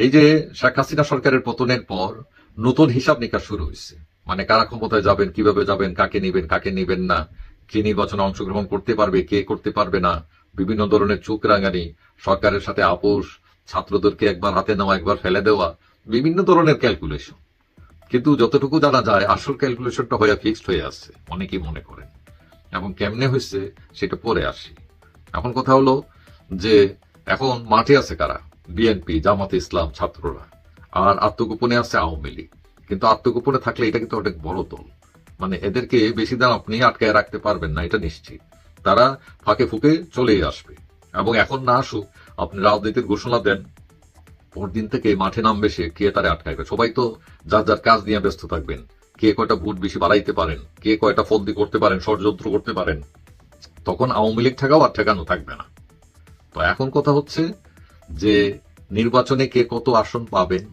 এই যে শেখ হাসিনা সরকারের পতনের পর নতুন হিসাব নিকাশ শুরু হয়েছে। মানে কারা ক্ষমতায় যাবেন, কিভাবে যাবেন, কাকে নিবেন, কাকে নিবেন না, কে নির্বাচনে অংশগ্রহণ করতে পারবে, কে করতে পারবে না, বিভিন্ন ধরনের চোখ রাঙানি, সরকারের সাথে আপোষ, ছাত্রদেরকে একবার হাতে নেওয়া একবার ফেলে দেওয়া, বিভিন্ন ধরনের ক্যালকুলেশন। কিন্তু যতটুকু জানা যায় আসল ক্যালকুলেশনটা হয়ে ফিক্সড হয়ে আছে অনেকেই মনে করেন। এবং কেমনে হয়েছে সেটা পরে আসি। এখন কথা হলো যে এখন মাঠে আছে কারা? বিএনপি, জামাতে ইসলাম, ছাত্ররা। আর আত্মগোপনে আছে আওয়ামী লীগ। কিন্তু আত্মগোপনে থাকলে এটা কিন্তু অনেক বড় দল। মানে এদেরকে বেশি দিন আপনি আটকায় রাখতে পারবেন না, এটা নিশ্চিত। তারা ফাঁকে ফুঁকে চলেই আসবে। এবং এখন না আসুক, আপনি রাজনীতির ঘোষণা দেন, পরদিন থেকে মাঠে নামবে সে, কে তারা আটকাইবে? সবাই তো যার যার কাজ নিয়ে ব্যস্ত থাকবেন। কে কয়টা ভোট বেশি বাড়াইতে পারেন, কে কয়টা ফন্দি করতে পারেন, ষড়যন্ত্র করতে পারেন। তখন আওয়ামী লীগ ঠেকাও আর ঠেকানো থাকবে না। তো এখন কথা হচ্ছে যে নির্বাচনে কে কত আসন পাবেন,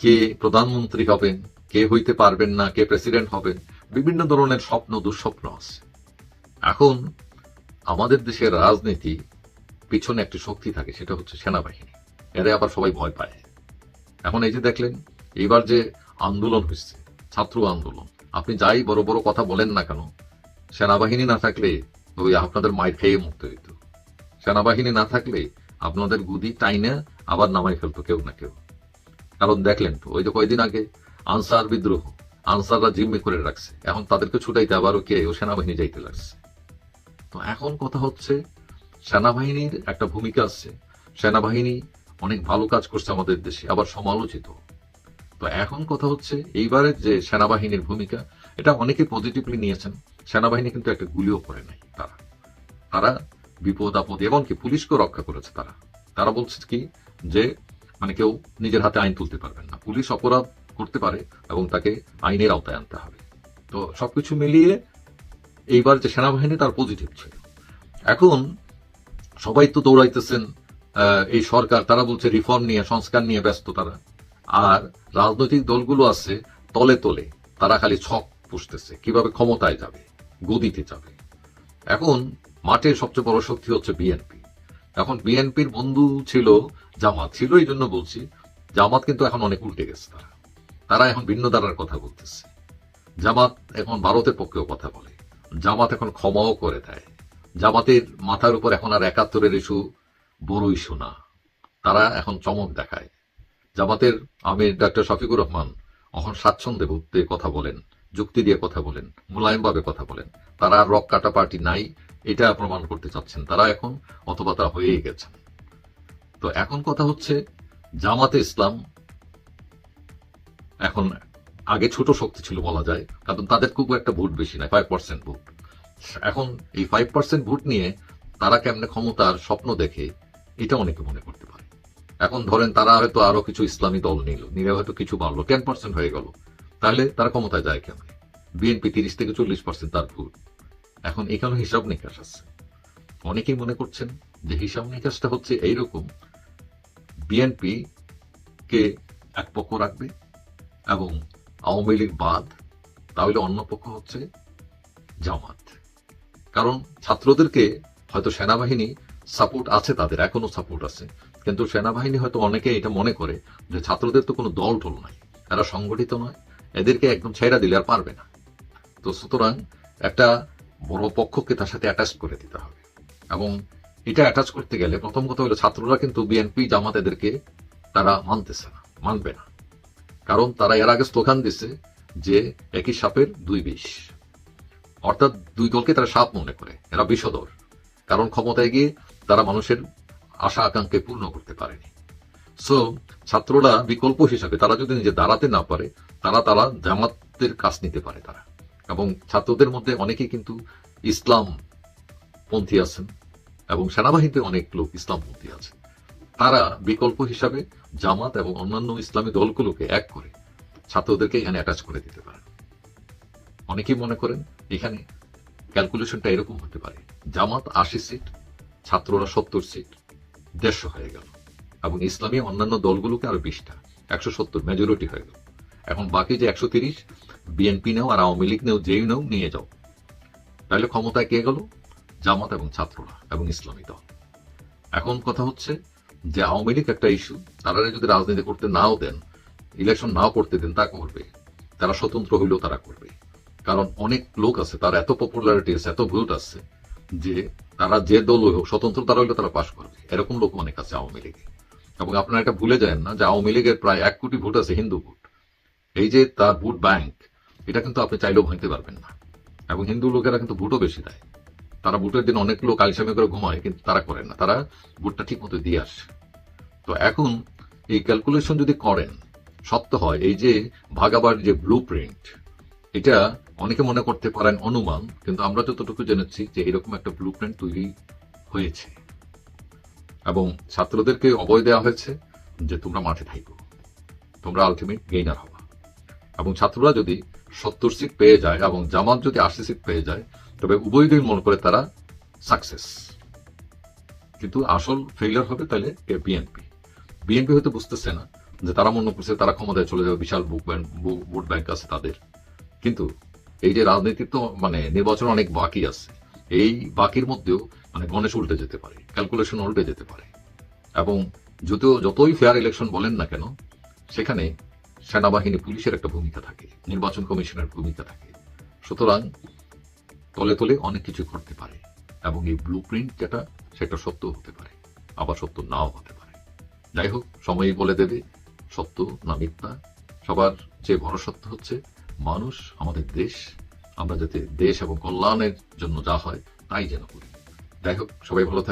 কে প্রধানমন্ত্রী হবেন, কে হইতে পারবেন না, কে প্রেসিডেন্ট হবেন, বিভিন্ন ধরনের স্বপ্ন দুঃস্বপ্ন আছে। এখন আমাদের দেশের রাজনীতি পিছনে একটি শক্তি থাকে, সেটা হচ্ছে সেনাবাহিনী। এরা আবার সবাই ভয় পায়। এখন এই যে দেখলেন এইবার যে আন্দোলন হচ্ছে, ছাত্র আন্দোলন, আপনি যাই বড় বড় কথা বলেন না কেন, সেনাবাহিনী না থাকলে ওই আপনাদের মায়ের খেয়ে মুক্ত হইত। সেনাবাহিনী না থাকলে আপনাদের গুদি টাইনে আবার নামাই ফেলতো কেউ না কেউ। কারণ দেখলেন তো ওই যে কয়দিন আগে আনসার বিদ্রোহ, আনসাররা জিম্মি করে রাখছে, এখন তাদেরকে ছুটাইতে আবারও কে ও সেনাবাহিনী যাইতে লাগছে। তো এখন কথা হচ্ছে সেনাবাহিনীর একটা ভূমিকা আছে। সেনাবাহিনী অনেক ভালো কাজ করছে আমাদের দেশে, আবার সমালোচিত। তো এখন কথা হচ্ছে এইবারের যে সেনাবাহিনীর ভূমিকা, এটা অনেকে পজিটিভলি নিয়েছেন। সেনাবাহিনী কিন্তু একটা গুলিও করে নাই। তারা তারা বিপদ আপদে এমনকি পুলিশকেও রক্ষা করেছে। তারা তারা বলছে কি যে মানে কেউ নিজের হাতে আইন তুলতে পারবেন না, পুলিশ অপরাধ করতে পারে এবং তাকে আইনের আওতায় আনতে হবে। তো সবকিছু মিলিয়ে এইবার যে সেনাবাহিনী তার পজিটিভ ছিল। এখন সবাই তো দৌড়াইতেছেন এই সরকার, তারা বলছে রিফর্ম নিয়ে, সংস্কার নিয়ে ব্যস্ত তারা। আর রাজনৈতিক দলগুলো আছে তলে তলে, তারা খালি ছক পুষতেছে কিভাবে ক্ষমতায় যাবে, গদিতে যাবে। এখন মাঠের সবচেয়ে বড় শক্তি হচ্ছে বিএনপি। এখন বিএনপির বন্ধু ছিল জামাত, ছিল এই জন্য বলছি। জামাত কিন্তু এখন অনেক উল্টে গেছে। তারা তারা এখন ভিন্ন ধারার কথা বলতেছে। জামাত এখন ভারতের পক্ষেও কথা বলে। জামাত এখন ক্ষমাও করে দেয়। জামাতের মাথার উপর এখন আর ৭১-এর ইস্যু বড় ইস্যু না। তারা এখন চমক দেখায়। জামাতের আমির ডক্টর শফিকুর রহমান এখন স্বাচ্ছন্দ্যে ভুক্তে কথা বলেন, যুক্তি দিয়ে কথা বলেন, মোলায়েমভাবে কথা বলেন। তারা আর রক কাটা পার্টি নাই, এটা প্রমাণ করতে চাচ্ছেন তারা এখন, অথবা তারা হয়েই গেছেন। তো এখন কথা হচ্ছে জামাতে ইসলাম এখন আগে ছোট শক্তি ছিল বলা যায়, কারণ তাদের খুব একটা ভোট বেশি নাই, 5% ভোট। এখন এই 5% ভোট নিয়ে তারা কেমনে ক্ষমতার স্বপ্ন দেখে, এটা অনেকে মনে করতে পারে। এখন ধরেন তারা হয়তো আরো কিছু ইসলামী দল নিলে হয়তো কিছু বাড়লো, 10% হয়ে গেল, তাহলে তারা ক্ষমতায় যায় কেমনে? বিএনপি 30 থেকে 40% তার ভোট। এখন এখানে হিসাব নিকাশ আছে। অনেকেই মনে করছেন যে হিসাব নিকাশটা হচ্ছে এইরকম, বিএনপি কে এক পক্ষ রাখবে এবং আওয়ামী লীগ বাদ, তাহলে অন্য পক্ষ হচ্ছে জামাত। কারণ ছাত্রদেরকে হয়তো সেনাবাহিনী সাপোর্ট আছে, তাদের এখনো সাপোর্ট আছে, কিন্তু সেনাবাহিনী হয়তো অনেকে এটা মনে করে যে ছাত্রদের তো কোনো দল টল নাই, এরা সংগঠিত নয়, এদেরকে একদম ছেড়া দিলে আর পারবে না। তো সুতরাং একটা বড় পক্ষকে তার সাথে অ্যাটাচ করে দিতে হবে। এবং এটা অ্যাটাচ করতে গেলে প্রথম কথা হলো ছাত্ররা কিন্তু বিএনপি জামাত এদেরকে তারা মানতেছে না, মানবে না। কারণ তারা এর আগে স্লোগান দিছে যে একই সাপের দুই বিষ, অর্থাৎ দুই দলকে তারা সাপ মনে করে, এরা বিষধর। কারণ ক্ষমতায় গিয়ে তারা মানুষের আশা আকাঙ্ক্ষা পূর্ণ করতে পারেনি। সো ছাত্ররা বিকল্প হিসাবে তারা যদি নিজে দাঁড়াতে না পারে, তারা জামাতের কাজ নিতে পারে তারা। এবং ছাত্রদের মধ্যে অনেকেই কিন্তু ইসলাম পন্থী আছেন এবং সেনাবাহিনীতে অনেক লোক ইসলামপন্থী আছে। তারা বিকল্প হিসাবে জামাত এবং অন্যান্য ইসলামী দলগুলোকে এক করে ছাত্রদেরকে এখানে অ্যাটাচ করে দিতে পারে। অনেকেই মনে করেন এখানে ক্যালকুলেশনটা এরকম হতে পারে, জামাত 80 সিট, ছাত্ররা 70 সিট, 150 হয়ে গেল। এবং ইসলামী অন্যান্য দলগুলোকে আরো 20টা, 170 মেজরিটি হয়ে গেল। এখন বাকি যে 130 বিএনপি নেও আর আওয়ামী লীগ নেও, যেই নেও নিয়ে যাও, তাহলে ক্ষমতায় কে গেল? জামাত এবং ছাত্ররা এবং ইসলামী দল। এখন কথা হচ্ছে যে আওয়ামী লীগ একটা ইস্যু, তারা যদি রাজনীতি করতে নাও দেন, ইলেকশন নাও করতে দেন, তা করবে। তারা স্বতন্ত্র হইলেও তারা করবে। কারণ অনেক লোক আছে, তার এত পপুলারিটি আছে, এত ভোট আছে, যে তারা যে দল হোক, স্বতন্ত্র তারা হইলে তারা পাশ করবে। এরকম লোক অনেক আছে আওয়ামী লীগে। এবং আপনারা এটা ভুলে যায় না যে আওয়ামী লীগের প্রায় 1 কোটি ভোট আছে হিন্দু ভোট। এই যে তার ভোট ব্যাংক, এটা কিন্তু আপনি চাইলেও ভাঙতে পারবেন না। এবং হিন্দু লোকেরা কিন্তু ভোটও বেশি দেয়। তারা ভোটের দিন অনেক লোক আলসামি করে ঘুমায়, কিন্তু তারা করে না, তারা ভোটটা ঠিক মতো দিয়ে আসে। তো এখন এই ক্যালকুলেশন যদি করেন, সত্য হয় এই যে ভাগাবার যে ব্লু প্রিন্ট, এটা অনেকে মনে করতে পারেন অনুমান, কিন্তু আমরা যতটুকু জেনেছি যে এরকম একটা ব্লু প্রিন্ট তৈরি হয়েছে। এবং ছাত্রদেরকে অভয় দেওয়া হয়েছে যে তোমরা মাঠে থাকো, তোমরা আলটিমেট গেইনার হবা। এবং ছাত্ররা যদি 70 সিট পেয়ে যায় এবং জামাত যদি 80 সিট পেয়ে যায়, তবে উভয় দিন মনে করে তারা সাকসেস। কিন্তু আসল ফেইলিয়ার হবে তাহলে বিএনপি। বিএনপি হয়তো বুঝতেছে না যে তারা মনে করছে তারা ক্ষমতায় চলে যাবে, বিশাল ভোট ব্যাংক আছে তাদের। কিন্তু এই যে রাজনীতির তো নির্বাচন অনেক বাকি আছে, এই বাকির মধ্যেও গণেশ উল্টে যেতে পারে, ক্যালকুলেশন উল্টে যেতে পারে। এবং যতই ফেয়ার ইলেকশন বলেন না কেন, সেখানে সেনাবাহিনী, পুলিশের একটা ভূমিকা থাকে, নির্বাচন কমিশনের ভূমিকা থাকে। সুতরাং তলে তলে অনেক কিছু করতে পারে। এবং এই ব্লু প্রিন্ট যেটা, সেটা সত্য হতে পারে, আবার সত্য নাও হতে পারে। যাই হোক, সময়ই বলে দেবে সত্য না মিথ্যা। সবার যে বড় সত্য হচ্ছে মানুষ, আমাদের দেশ, আমরা যাতে দেশ এবং কল্যাণের জন্য যা হয় তাই যেন করি। যাই হোক, সবাই ভালো থাকবেন।